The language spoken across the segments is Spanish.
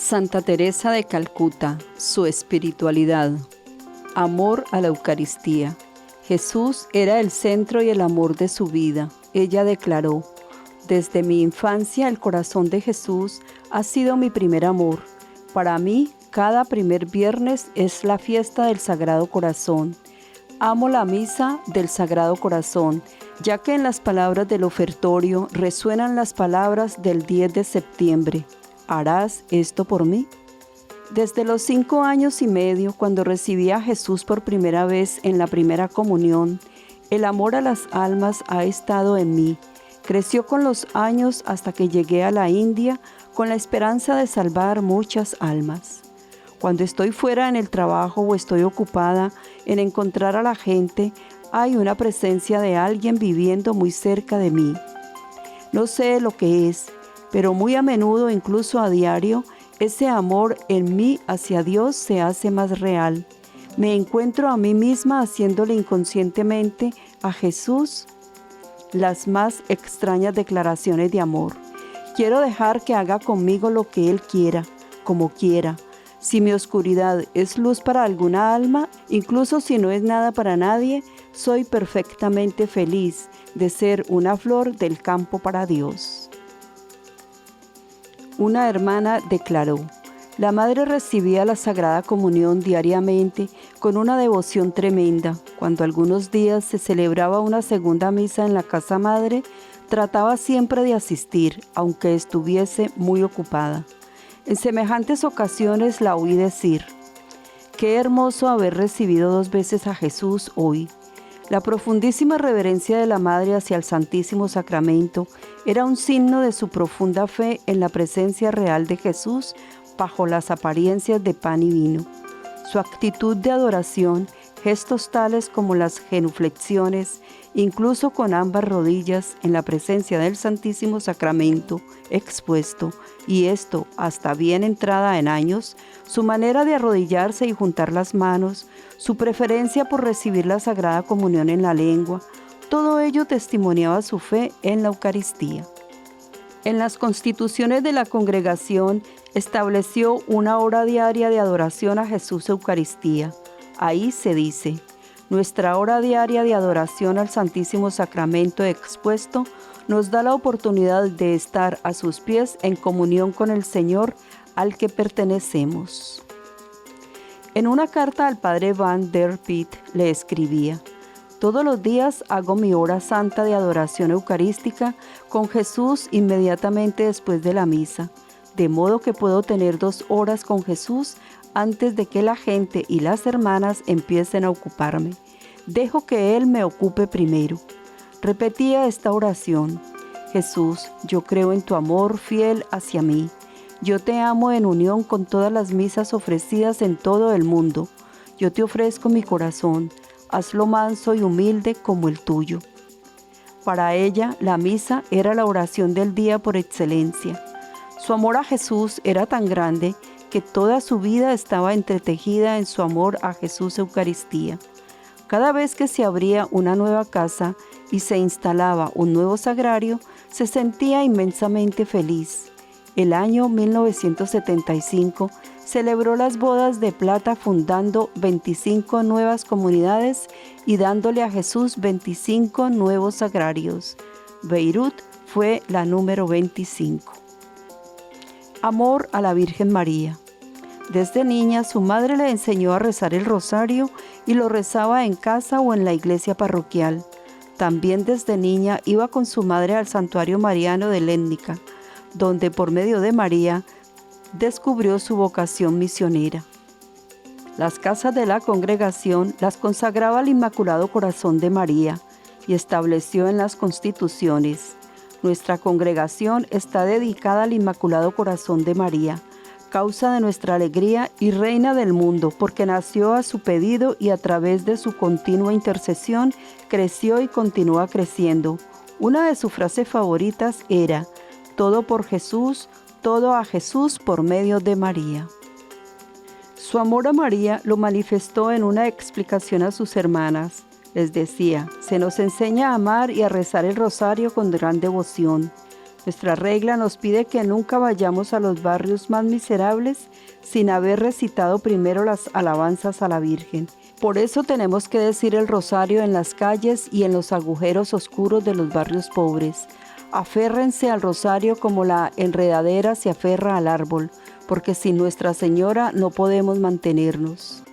Santa Teresa de Calcuta, su espiritualidad. Amor a la Eucaristía. Jesús era el centro y el amor de su vida. Ella declaró: desde mi infancia el corazón de Jesús ha sido mi primer amor. Para mí, cada primer viernes es la fiesta del Sagrado Corazón. Amo la misa del Sagrado Corazón, ya que en las palabras del ofertorio resuenan las palabras del 10 de septiembre. ¿Harás esto por mí? Desde los 5 años y medio, cuando recibí a Jesús por primera vez en la primera comunión, el amor a las almas ha estado en mí. Creció con los años hasta que llegué a la India con la esperanza de salvar muchas almas. Cuando estoy fuera en el trabajo o estoy ocupada en encontrar a la gente, hay una presencia de alguien viviendo muy cerca de mí. No sé lo que es, pero muy a menudo, incluso a diario, ese amor en mí hacia Dios se hace más real. Me encuentro a mí misma haciéndole inconscientemente a Jesús las más extrañas declaraciones de amor. Quiero dejar que haga conmigo lo que Él quiera, como quiera. Si mi oscuridad es luz para alguna alma, incluso si no es nada para nadie, soy perfectamente feliz de ser una flor del campo para Dios. Una hermana declaró: la madre recibía la Sagrada Comunión diariamente con una devoción tremenda. Cuando algunos días se celebraba una segunda misa en la casa madre, trataba siempre de asistir, aunque estuviese muy ocupada. En semejantes ocasiones la oí decir: qué hermoso haber recibido 2 veces a Jesús hoy. La profundísima reverencia de la Madre hacia el Santísimo Sacramento era un signo de su profunda fe en la presencia real de Jesús bajo las apariencias de pan y vino. Su actitud de adoración, gestos tales como las genuflexiones, incluso con ambas rodillas en la presencia del Santísimo Sacramento expuesto, y esto hasta bien entrada en años, su manera de arrodillarse y juntar las manos, su preferencia por recibir la Sagrada Comunión en la lengua, todo ello testimoniaba su fe en la Eucaristía. En las constituciones de la congregación estableció una hora diaria de adoración a Jesús Eucaristía. Ahí se dice: nuestra hora diaria de adoración al Santísimo Sacramento expuesto nos da la oportunidad de estar a sus pies en comunión con el Señor al que pertenecemos. En una carta al padre Van der Piet le escribía: todos los días hago mi hora santa de adoración eucarística con Jesús inmediatamente después de la misa, de modo que puedo tener 2 horas con Jesús antes de que la gente y las hermanas empiecen a ocuparme. Dejo que Él me ocupe primero. Repetía esta oración: Jesús, yo creo en tu amor fiel hacia mí. Yo te amo en unión con todas las misas ofrecidas en todo el mundo. Yo te ofrezco mi corazón. Hazlo manso y humilde como el tuyo. Para ella, la misa era la oración del día por excelencia. Su amor a Jesús era tan grande que toda su vida estaba entretejida en su amor a Jesús Eucaristía. Cada vez que se abría una nueva casa y se instalaba un nuevo sagrario, se sentía inmensamente feliz. El año 1975 celebró las bodas de plata fundando 25 nuevas comunidades y dándole a Jesús 25 nuevos sagrarios. Beirut fue la número 25. Amor a la Virgen María. Desde niña su madre le enseñó a rezar el rosario y lo rezaba en casa o en la iglesia parroquial. También desde niña iba con su madre al santuario mariano de Létnica, donde por medio de María descubrió su vocación misionera. Las casas de la congregación las consagraba al Inmaculado Corazón de María y estableció en las constituciones: nuestra congregación está dedicada al Inmaculado Corazón de María, causa de nuestra alegría y reina del mundo, porque nació a su pedido y a través de su continua intercesión creció y continúa creciendo. Una de sus frases favoritas era: todo por Jesús, todo a Jesús por medio de María. Su amor a María lo manifestó en una explicación a sus hermanas. Les decía: se nos enseña a amar y a rezar el rosario con gran devoción. Nuestra regla nos pide que nunca vayamos a los barrios más miserables sin haber recitado primero las alabanzas a la Virgen. Por eso tenemos que decir el rosario en las calles y en los agujeros oscuros de los barrios pobres. Aférrense al rosario como la enredadera se aferra al árbol, porque sin Nuestra Señora no podemos mantenernos.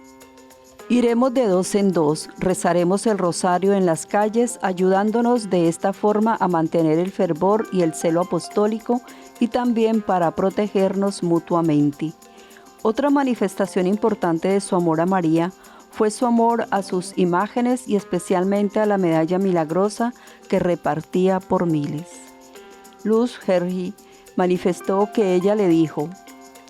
Iremos de dos en dos, rezaremos el rosario en las calles, ayudándonos de esta forma a mantener el fervor y el celo apostólico y también para protegernos mutuamente. Otra manifestación importante de su amor a María fue su amor a sus imágenes y especialmente a la medalla milagrosa que repartía por miles. Luz Hergy manifestó que ella le dijo: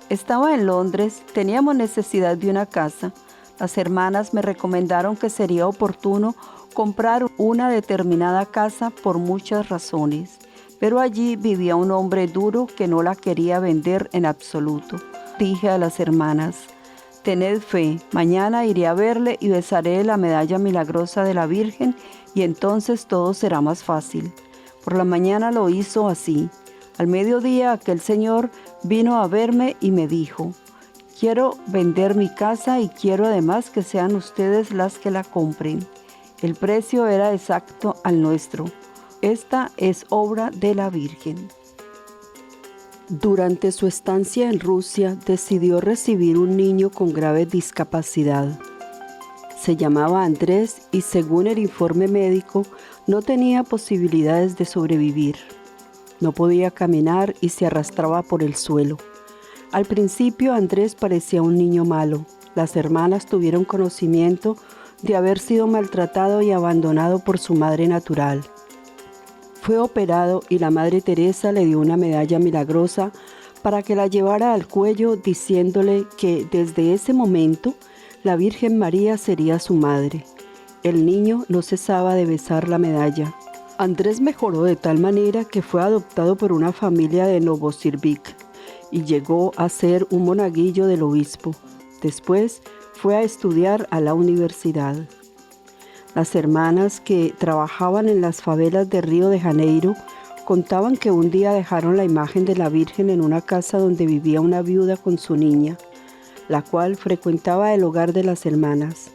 «Estaba en Londres, teníamos necesidad de una casa. Las hermanas me recomendaron que sería oportuno comprar una determinada casa por muchas razones, pero allí vivía un hombre duro que no la quería vender en absoluto. Dije a las hermanas: tened fe, mañana iré a verle y besaré la medalla milagrosa de la Virgen y entonces todo será más fácil». Por la mañana lo hizo así. Al mediodía aquel señor vino a verme y me dijo: «Quiero vender mi casa y quiero además que sean ustedes las que la compren». El precio era exacto al nuestro. Esta es obra de la Virgen. Durante su estancia en Rusia, decidió recibir un niño con grave discapacidad. Se llamaba Andrés y según el informe médico, no tenía posibilidades de sobrevivir. No podía caminar y se arrastraba por el suelo. Al principio Andrés parecía un niño malo. Las hermanas tuvieron conocimiento de haber sido maltratado y abandonado por su madre natural. Fue operado y la Madre Teresa le dio una medalla milagrosa para que la llevara al cuello, diciéndole que desde ese momento la Virgen María sería su madre. El niño no cesaba de besar la medalla. Andrés mejoró de tal manera que fue adoptado por una familia de Novosibirsk y llegó a ser un monaguillo del obispo. Después fue a estudiar a la universidad. Las hermanas que trabajaban en las favelas de Río de Janeiro contaban que un día dejaron la imagen de la Virgen en una casa donde vivía una viuda con su niña, la cual frecuentaba el hogar de las hermanas.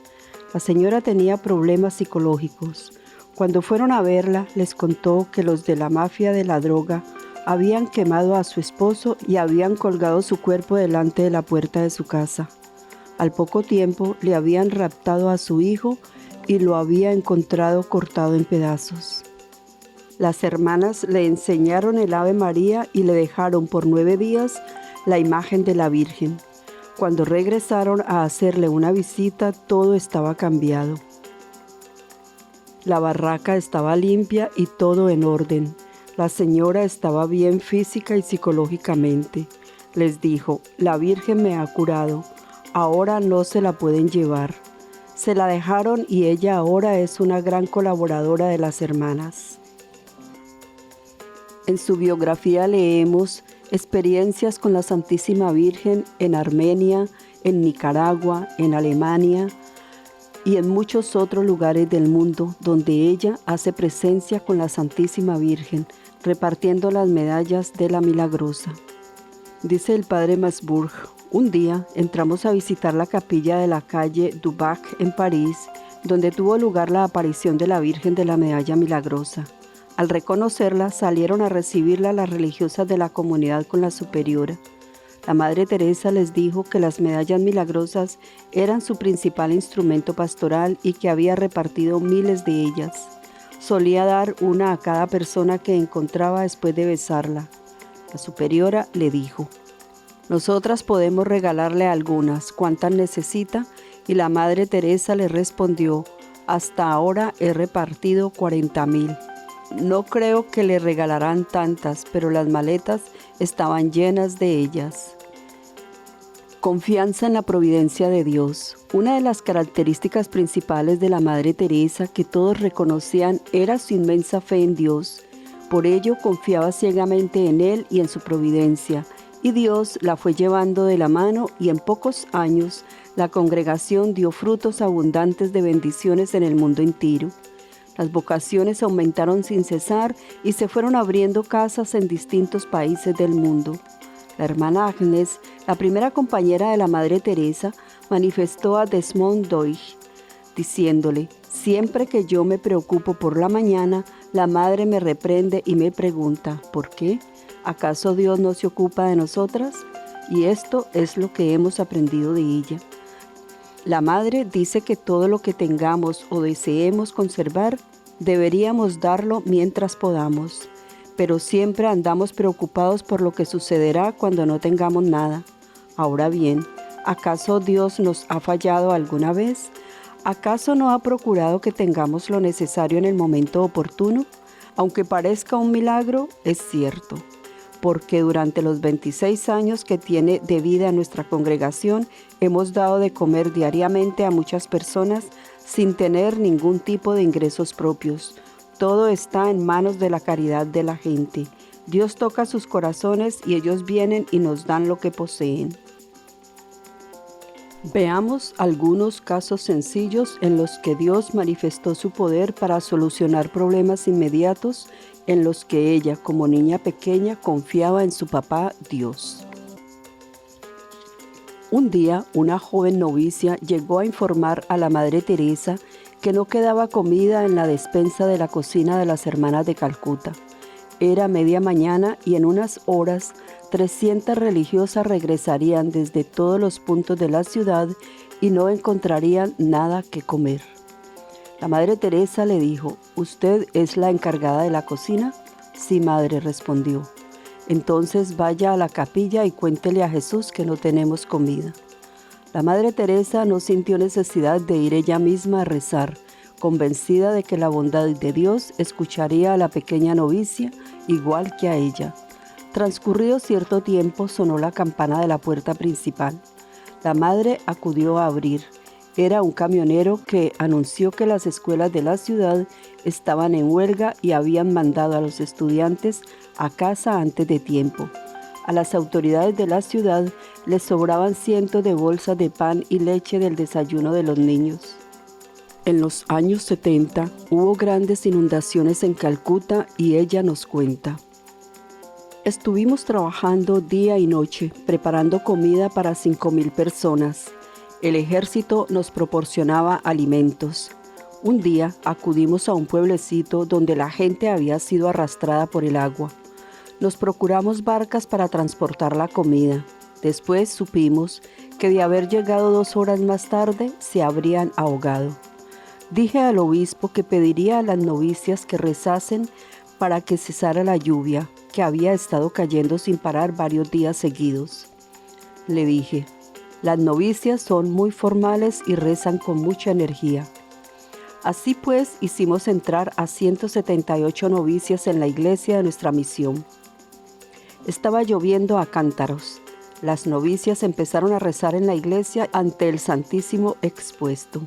La señora tenía problemas psicológicos. Cuando fueron a verla, les contó que los de la mafia de la droga habían quemado a su esposo y habían colgado su cuerpo delante de la puerta de su casa. Al poco tiempo le habían raptado a su hijo y lo había encontrado cortado en pedazos. Las hermanas le enseñaron el Ave María y le dejaron por 9 días la imagen de la Virgen. Cuando regresaron a hacerle una visita, todo estaba cambiado. La barraca estaba limpia y todo en orden. La señora estaba bien física y psicológicamente. Les dijo: «La Virgen me ha curado, ahora no se la pueden llevar». Se la dejaron y ella ahora es una gran colaboradora de las hermanas. En su biografía leemos experiencias con la Santísima Virgen en Armenia, en Nicaragua, en Alemania y en muchos otros lugares del mundo donde ella hace presencia con la Santísima Virgen, repartiendo las medallas de la Milagrosa. Dice el padre Masbourg: un día entramos a visitar la capilla de la calle du Bac en París, donde tuvo lugar la aparición de la Virgen de la Medalla Milagrosa. Al reconocerla, salieron a recibirla las religiosas de la comunidad con la superiora. La Madre Teresa les dijo que las medallas milagrosas eran su principal instrumento pastoral y que había repartido miles de ellas. Solía dar una a cada persona que encontraba después de besarla. La superiora le dijo: «Nosotras podemos regalarle algunas, ¿cuántas necesita?». Y la Madre Teresa le respondió: «Hasta ahora he repartido 40,000. No creo que le regalarán tantas, pero las maletas estaban llenas de ellas». Confianza en la providencia de Dios. Una de las características principales de la Madre Teresa que todos reconocían era su inmensa fe en Dios. Por ello confiaba ciegamente en Él y en su providencia, y Dios la fue llevando de la mano y en pocos años la congregación dio frutos abundantes de bendiciones en el mundo entero. Las vocaciones aumentaron sin cesar y se fueron abriendo casas en distintos países del mundo. La hermana Agnes, la primera compañera de la Madre Teresa, manifestó a Desmond Doig, diciéndole: siempre que yo me preocupo por la mañana, la Madre me reprende y me pregunta: ¿por qué? ¿Acaso Dios no se ocupa de nosotras? Y esto es lo que hemos aprendido de ella. La Madre dice que todo lo que tengamos o deseemos conservar, deberíamos darlo mientras podamos, pero siempre andamos preocupados por lo que sucederá cuando no tengamos nada. Ahora bien, ¿acaso Dios nos ha fallado alguna vez? ¿Acaso no ha procurado que tengamos lo necesario en el momento oportuno? Aunque parezca un milagro, es cierto, porque durante los 26 años que tiene de vida nuestra congregación, hemos dado de comer diariamente a muchas personas sin tener ningún tipo de ingresos propios. Todo está en manos de la caridad de la gente. Dios toca sus corazones y ellos vienen y nos dan lo que poseen. Veamos algunos casos sencillos en los que Dios manifestó su poder para solucionar problemas inmediatos en los que ella, como niña pequeña, confiaba en su papá Dios. Un día, una joven novicia llegó a informar a la Madre Teresa que no quedaba comida en la despensa de la cocina de las hermanas de Calcuta. Era media mañana y en unas horas 300 religiosas regresarían desde todos los puntos de la ciudad y no encontrarían nada que comer. La Madre Teresa le dijo: ¿usted es la encargada de la cocina? Sí, madre, respondió. Entonces vaya a la capilla y cuéntele a Jesús que no tenemos comida. La Madre Teresa no sintió necesidad de ir ella misma a rezar, convencida de que la bondad de Dios escucharía a la pequeña novicia igual que a ella. Transcurrido cierto tiempo, sonó la campana de la puerta principal. La madre acudió a abrir. Era un camionero que anunció que las escuelas de la ciudad estaban en huelga y habían mandado a los estudiantes a casa antes de tiempo. A las autoridades de la ciudad les sobraban cientos de bolsas de pan y leche del desayuno de los niños. En los años 70 hubo grandes inundaciones en Calcuta y ella nos cuenta: estuvimos trabajando día y noche, preparando comida para 5,000 personas. El ejército nos proporcionaba alimentos. Un día acudimos a un pueblecito donde la gente había sido arrastrada por el agua. Nos procuramos barcas para transportar la comida. Después supimos que de haber llegado 2 horas más tarde, se habrían ahogado. Dije al obispo que pediría a las novicias que rezasen para que cesara la lluvia, que había estado cayendo sin parar varios días seguidos. Le dije: las novicias son muy formales y rezan con mucha energía. Así pues, hicimos entrar a 178 novicias en la iglesia de nuestra misión. Estaba lloviendo a cántaros. Las novicias empezaron a rezar en la iglesia ante el Santísimo expuesto.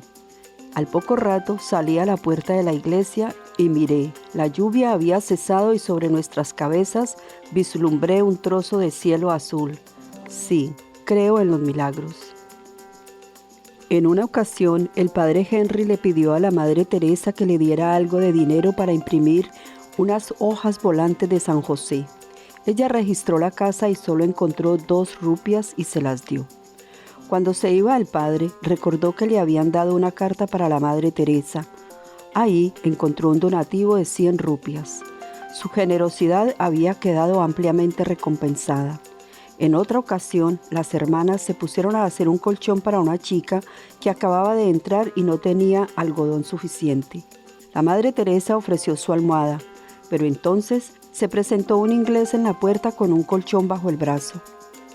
Al poco rato salí a la puerta de la iglesia y miré. La lluvia había cesado y sobre nuestras cabezas vislumbré un trozo de cielo azul. Sí, creo en los milagros. En una ocasión, el padre Henry le pidió a la Madre Teresa que le diera algo de dinero para imprimir unas hojas volantes de San José. Ella registró la casa y solo encontró 2 rupias y se las dio. Cuando se iba el padre, recordó que le habían dado una carta para la Madre Teresa. Ahí encontró un donativo de 100 rupias. Su generosidad había quedado ampliamente recompensada. En otra ocasión, las hermanas se pusieron a hacer un colchón para una chica que acababa de entrar y no tenía algodón suficiente. La Madre Teresa ofreció su almohada, pero entonces se presentó un inglés en la puerta con un colchón bajo el brazo.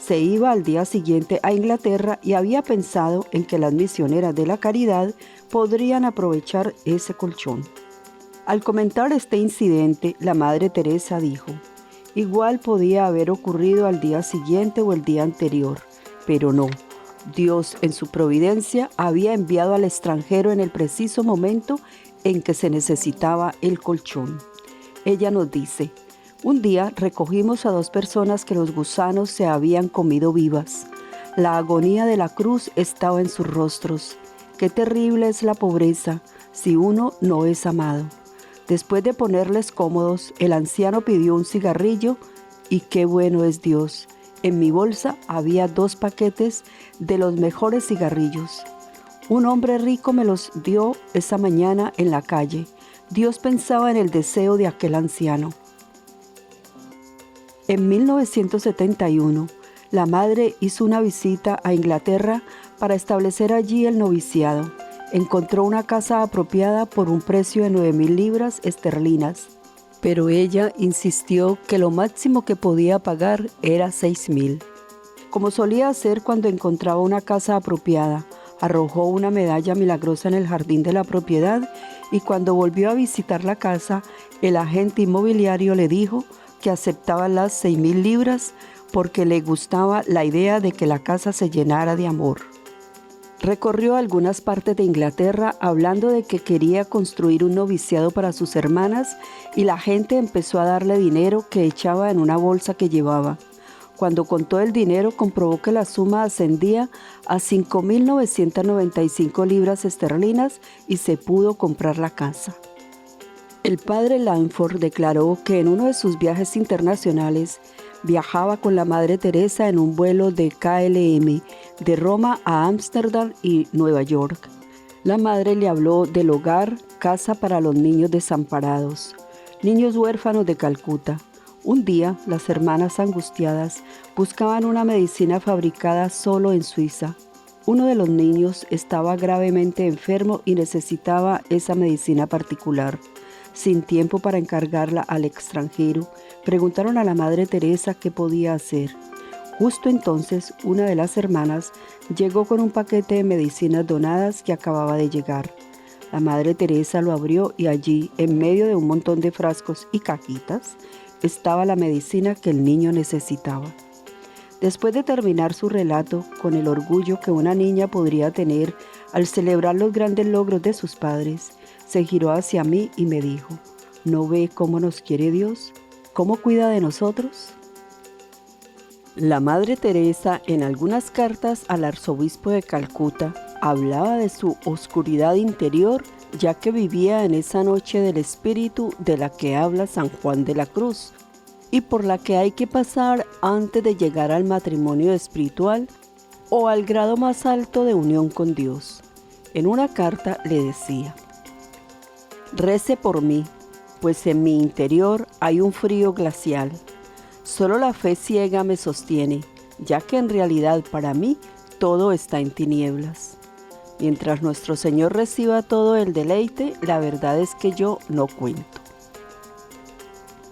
Se iba al día siguiente a Inglaterra y había pensado en que las misioneras de la caridad podrían aprovechar ese colchón. Al comentar este incidente, la Madre Teresa dijo: igual podía haber ocurrido al día siguiente o el día anterior, pero no. Dios, en su providencia, había enviado al extranjero en el preciso momento en que se necesitaba el colchón. Ella nos dice: un día recogimos a 2 personas que los gusanos se habían comido vivas. La agonía de la cruz estaba en sus rostros. Qué terrible es la pobreza si uno no es amado. Después de ponerles cómodos, el anciano pidió un cigarrillo y qué bueno es Dios. En mi bolsa había 2 paquetes de los mejores cigarrillos. Un hombre rico me los dio esa mañana en la calle. Dios pensaba en el deseo de aquel anciano. En 1971, la madre hizo una visita a Inglaterra para establecer allí el noviciado. Encontró una casa apropiada por un precio de 9,000 libras esterlinas, pero ella insistió que lo máximo que podía pagar era 6,000. Como solía hacer cuando encontraba una casa apropiada, arrojó una medalla milagrosa en el jardín de la propiedad y cuando volvió a visitar la casa, el agente inmobiliario le dijo que aceptaba las 6,000 libras porque le gustaba la idea de que la casa se llenara de amor. Recorrió algunas partes de Inglaterra hablando de que quería construir un noviciado para sus hermanas y la gente empezó a darle dinero que echaba en una bolsa que llevaba. Cuando contó el dinero, comprobó que la suma ascendía a 5,995 libras esterlinas y se pudo comprar la casa. El padre Langford declaró que en uno de sus viajes internacionales viajaba con la Madre Teresa en un vuelo de KLM de Roma a Ámsterdam y Nueva York. La madre le habló del hogar, casa para los niños desamparados, niños huérfanos de Calcuta. Un día, las hermanas angustiadas buscaban una medicina fabricada solo en Suiza. Uno de los niños estaba gravemente enfermo y necesitaba esa medicina particular. Sin tiempo para encargarla al extranjero, preguntaron a la Madre Teresa qué podía hacer. Justo entonces, una de las hermanas llegó con un paquete de medicinas donadas que acababa de llegar. La Madre Teresa lo abrió y allí, en medio de un montón de frascos y cajitas, estaba la medicina que el niño necesitaba. Después de terminar su relato, con el orgullo que una niña podría tener al celebrar los grandes logros de sus padres, se giró hacia mí y me dijo: ¿no ve cómo nos quiere Dios? ¿Cómo cuida de nosotros? La Madre Teresa, en algunas cartas al arzobispo de Calcuta, hablaba de su oscuridad interior, ya que vivía en esa noche del espíritu de la que habla San Juan de la Cruz, y por la que hay que pasar antes de llegar al matrimonio espiritual o al grado más alto de unión con Dios. En una carta le decía: «Rece por mí, pues en mi interior hay un frío glacial. Solo la fe ciega me sostiene, ya que en realidad para mí todo está en tinieblas. Mientras nuestro Señor reciba todo el deleite, la verdad es que yo no cuento.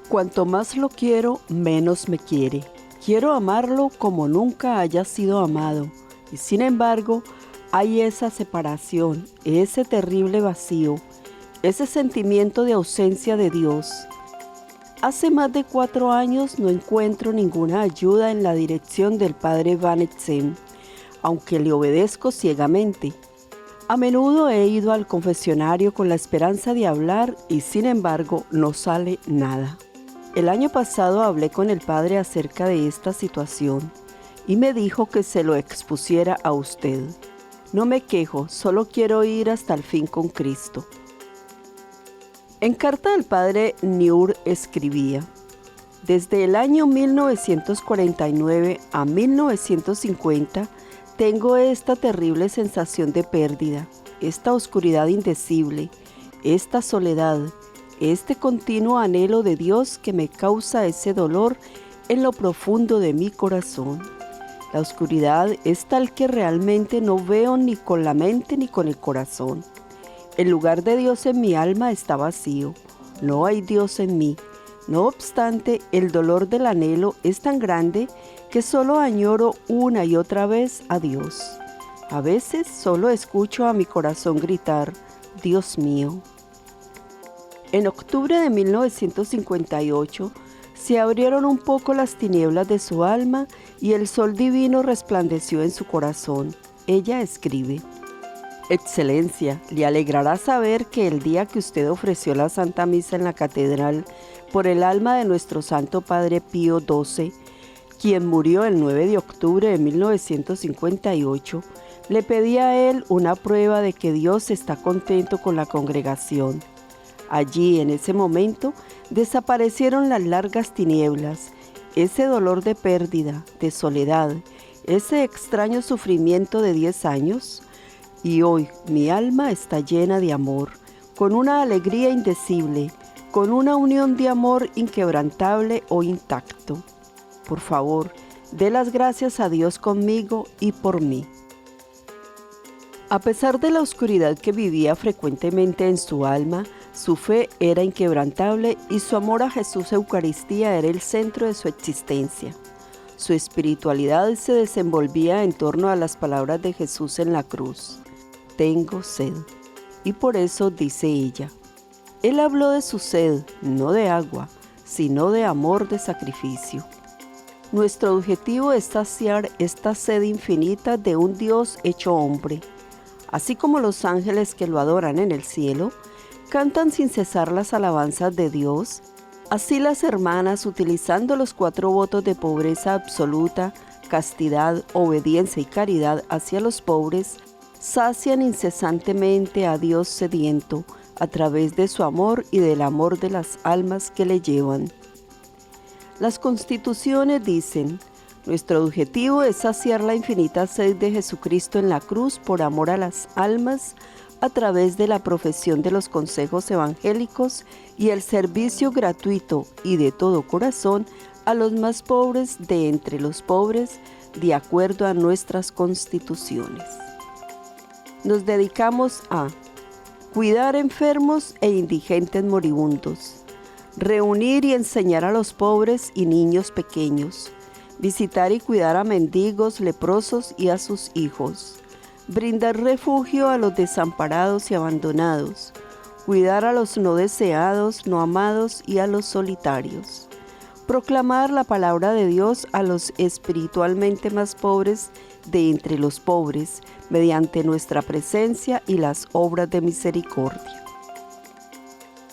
Cuanto más lo quiero, menos me quiere. Quiero amarlo como nunca haya sido amado, y sin embargo, hay esa separación, ese terrible vacío, ese sentimiento de ausencia de Dios. Hace más de 4 años no encuentro ninguna ayuda en la dirección del padre Van Etzen, aunque le obedezco ciegamente. A menudo he ido al confesionario con la esperanza de hablar y sin embargo no sale nada. El año pasado hablé con el padre acerca de esta situación y me dijo que se lo expusiera a usted. No me quejo, solo quiero ir hasta el fin con Cristo». En carta del padre Niur escribía: «Desde el año 1949 a 1950 tengo esta terrible sensación de pérdida, esta oscuridad indecible, esta soledad, este continuo anhelo de Dios que me causa ese dolor en lo profundo de mi corazón. La oscuridad es tal que realmente no veo ni con la mente ni con el corazón. El lugar de Dios en mi alma está vacío, no hay Dios en mí. No obstante, el dolor del anhelo es tan grande que solo añoro una y otra vez a Dios. A veces solo escucho a mi corazón gritar: Dios mío». En octubre de 1958 se abrieron un poco las tinieblas de su alma y el sol divino resplandeció en su corazón. Ella escribe: «Excelencia, le alegrará saber que el día que usted ofreció la Santa Misa en la Catedral por el alma de nuestro Santo Padre Pío XII, quien murió el 9 de octubre de 1958, le pedí a él una prueba de que Dios está contento con la congregación. Allí, en ese momento, desaparecieron las largas tinieblas, ese dolor de pérdida, de soledad, ese extraño sufrimiento de 10 años. Y hoy mi alma está llena de amor, con una alegría indecible, con una unión de amor inquebrantable o intacto. Por favor, dé las gracias a Dios conmigo y por mí. A pesar de la oscuridad que vivía frecuentemente en su alma, su fe era inquebrantable y su amor a Jesús Eucaristía era el centro de su existencia. Su espiritualidad se desenvolvía en torno a las palabras de Jesús en la cruz. Tengo sed. Y por eso dice ella. Él habló de su sed, no de agua, sino de amor de sacrificio. Nuestro objetivo es saciar esta sed infinita de un Dios hecho hombre. Así como los ángeles que lo adoran en el cielo, cantan sin cesar las alabanzas de Dios, así las hermanas, utilizando los 4 votos de pobreza absoluta, castidad, obediencia y caridad hacia los pobres, sacian incesantemente a Dios sediento a través de su amor y del amor de las almas que le llevan. Las constituciones dicen: nuestro objetivo es saciar la infinita sed de Jesucristo en la cruz por amor a las almas a través de la profesión de los consejos evangélicos y el servicio gratuito y de todo corazón a los más pobres de entre los pobres, de acuerdo a nuestras constituciones. Nos dedicamos a cuidar enfermos e indigentes moribundos, reunir y enseñar a los pobres y niños pequeños, visitar y cuidar a mendigos, leprosos y a sus hijos, brindar refugio a los desamparados y abandonados, cuidar a los no deseados, no amados y a los solitarios, proclamar la palabra de Dios a los espiritualmente más pobres de entre los pobres, mediante nuestra presencia y las obras de misericordia.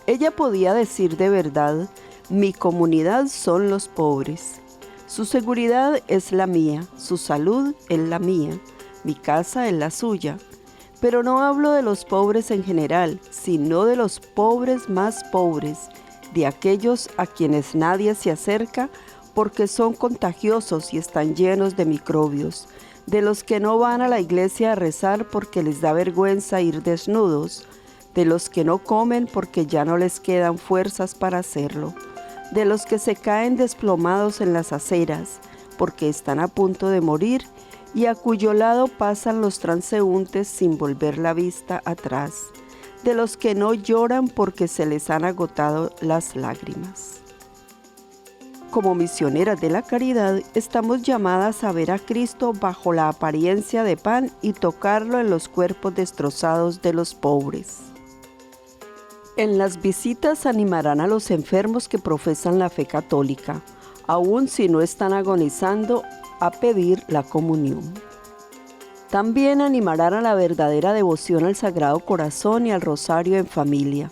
Ella podía decir de verdad: mi comunidad son los pobres. Su seguridad es la mía, su salud es la mía, mi casa es la suya. Pero no hablo de los pobres en general, sino de los pobres más pobres, de aquellos a quienes nadie se acerca porque son contagiosos y están llenos de microbios, de los que no van a la iglesia a rezar porque les da vergüenza ir desnudos, de los que no comen porque ya no les quedan fuerzas para hacerlo, de los que se caen desplomados en las aceras porque están a punto de morir y a cuyo lado pasan los transeúntes sin volver la vista atrás, de los que no lloran porque se les han agotado las lágrimas. Como misioneras de la caridad, estamos llamadas a ver a Cristo bajo la apariencia de pan y tocarlo en los cuerpos destrozados de los pobres. En las visitas animarán a los enfermos que profesan la fe católica, aun si no están agonizando, a pedir la comunión. También animarán a la verdadera devoción al Sagrado Corazón y al Rosario en familia.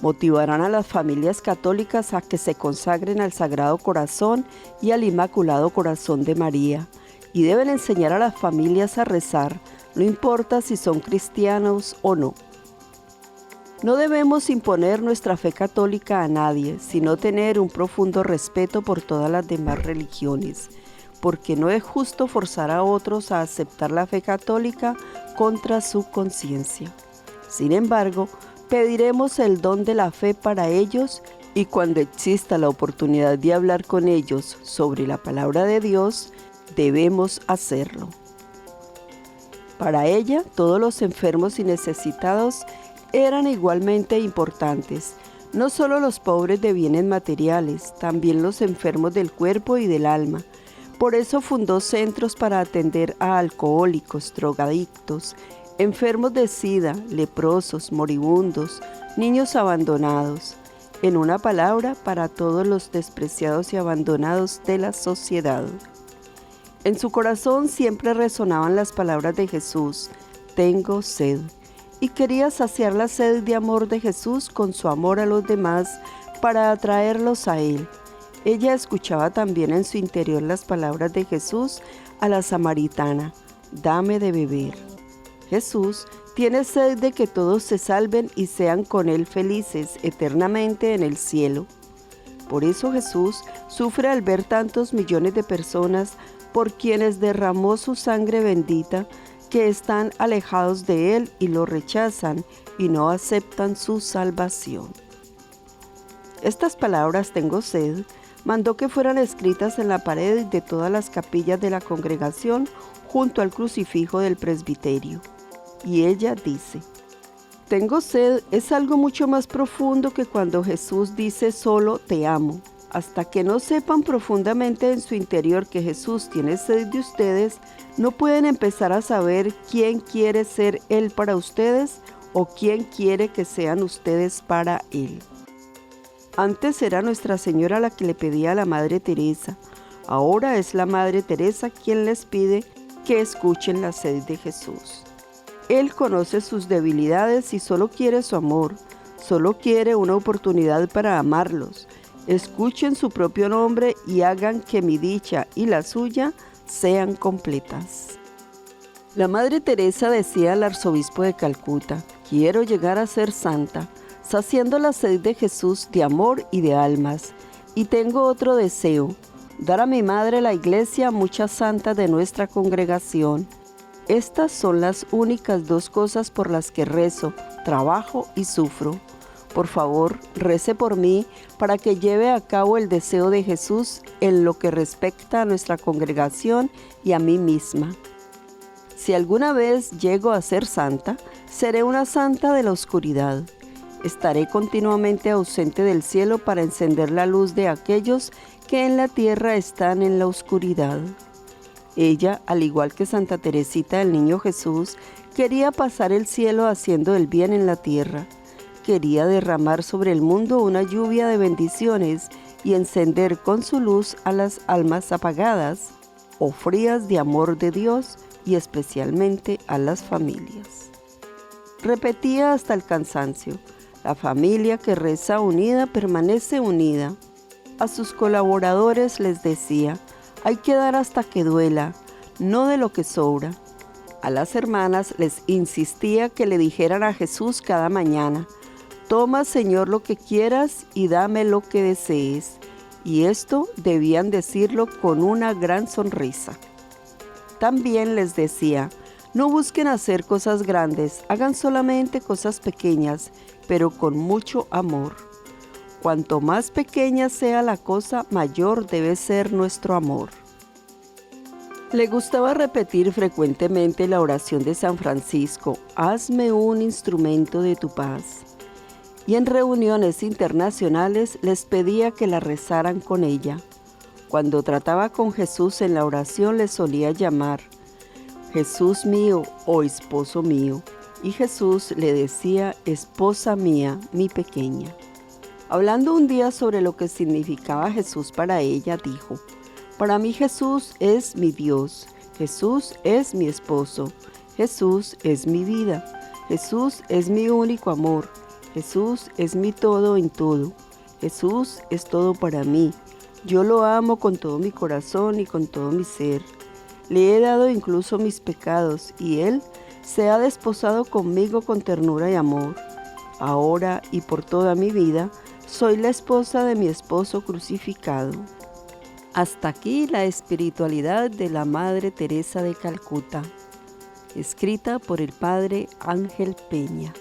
Motivarán a las familias católicas a que se consagren al Sagrado Corazón y al Inmaculado Corazón de María, y deben enseñar a las familias a rezar, no importa si son cristianos o no. No debemos imponer nuestra fe católica a nadie, sino tener un profundo respeto por todas las demás religiones, porque no es justo forzar a otros a aceptar la fe católica contra su conciencia. Sin embargo, pediremos el don de la fe para ellos y cuando exista la oportunidad de hablar con ellos sobre la palabra de Dios, debemos hacerlo. Para ella, todos los enfermos y necesitados eran igualmente importantes, no solo los pobres de bienes materiales, también los enfermos del cuerpo y del alma. Por eso fundó centros para atender a alcohólicos, drogadictos, enfermos de sida, leprosos, moribundos, niños abandonados. En una palabra, para todos los despreciados y abandonados de la sociedad. En su corazón siempre resonaban las palabras de Jesús: tengo sed. Y quería saciar la sed de amor de Jesús con su amor a los demás para atraerlos a Él. Ella escuchaba también en su interior las palabras de Jesús a la samaritana: dame de beber. Jesús, Tiene sed de que todos se salven y sean con Él felices eternamente en el cielo. Por eso Jesús sufre al ver tantos millones de personas por quienes derramó su sangre bendita, que están alejados de Él y lo rechazan y no aceptan su salvación. Estas palabras, tengo sed, mandó que fueran escritas en la pared de todas las capillas de la congregación junto al crucifijo del presbiterio. Y ella dice: tengo sed es algo mucho más profundo que cuando Jesús dice solo te amo. Hasta que no sepan profundamente en su interior que Jesús tiene sed de ustedes, no pueden empezar a saber quién quiere ser Él para ustedes o quién quiere que sean ustedes para Él. Antes era Nuestra Señora la que le pedía a la Madre Teresa. Ahora es la Madre Teresa quien les pide que escuchen la sed de Jesús. Él conoce sus debilidades y solo quiere su amor, solo quiere una oportunidad para amarlos. Escuchen su propio nombre y hagan que mi dicha y la suya sean completas. La Madre Teresa decía al arzobispo de Calcuta: quiero llegar a ser santa, saciando la sed de Jesús de amor y de almas. Y tengo otro deseo: dar a mi madre la iglesia muchas santas de nuestra congregación. Estas son las únicas dos cosas por las que rezo, trabajo y sufro. Por favor, rece por mí para que lleve a cabo el deseo de Jesús en lo que respecta a nuestra congregación y a mí misma. Si alguna vez llego a ser santa, seré una santa de la oscuridad. Estaré continuamente ausente del cielo para encender la luz de aquellos que en la tierra están en la oscuridad. Ella, al igual que Santa Teresita del Niño Jesús, quería pasar el cielo haciendo el bien en la tierra. Quería derramar sobre el mundo una lluvia de bendiciones y encender con su luz a las almas apagadas o frías de amor de Dios y especialmente a las familias. Repetía hasta el cansancio: la familia que reza unida permanece unida. A sus colaboradores les decía: hay que dar hasta que duela, no de lo que sobra. A las hermanas les insistía que le dijeran a Jesús cada mañana: toma, Señor, lo que quieras y dame lo que desees. Y esto debían decirlo con una gran sonrisa. También les decía: no busquen hacer cosas grandes, hagan solamente cosas pequeñas, pero con mucho amor. Cuanto más pequeña sea la cosa, mayor debe ser nuestro amor. Le gustaba repetir frecuentemente la oración de San Francisco: hazme un instrumento de tu paz. Y en reuniones internacionales les pedía que la rezaran con ella. Cuando trataba con Jesús en la oración le solía llamar Jesús mío o esposo mío, y Jesús le decía: esposa mía, mi pequeña. Hablando un día sobre lo que significaba Jesús para ella, dijo: para mí Jesús es mi Dios, Jesús es mi esposo, Jesús es mi vida, Jesús es mi único amor, Jesús es mi todo en todo, Jesús es todo para mí. Yo lo amo con todo mi corazón y con todo mi ser. Le he dado incluso mis pecados y Él se ha desposado conmigo con ternura y amor. Ahora y por toda mi vida soy la esposa de mi esposo crucificado. Hasta aquí la espiritualidad de la Madre Teresa de Calcuta, escrita por el Padre Ángel Peña.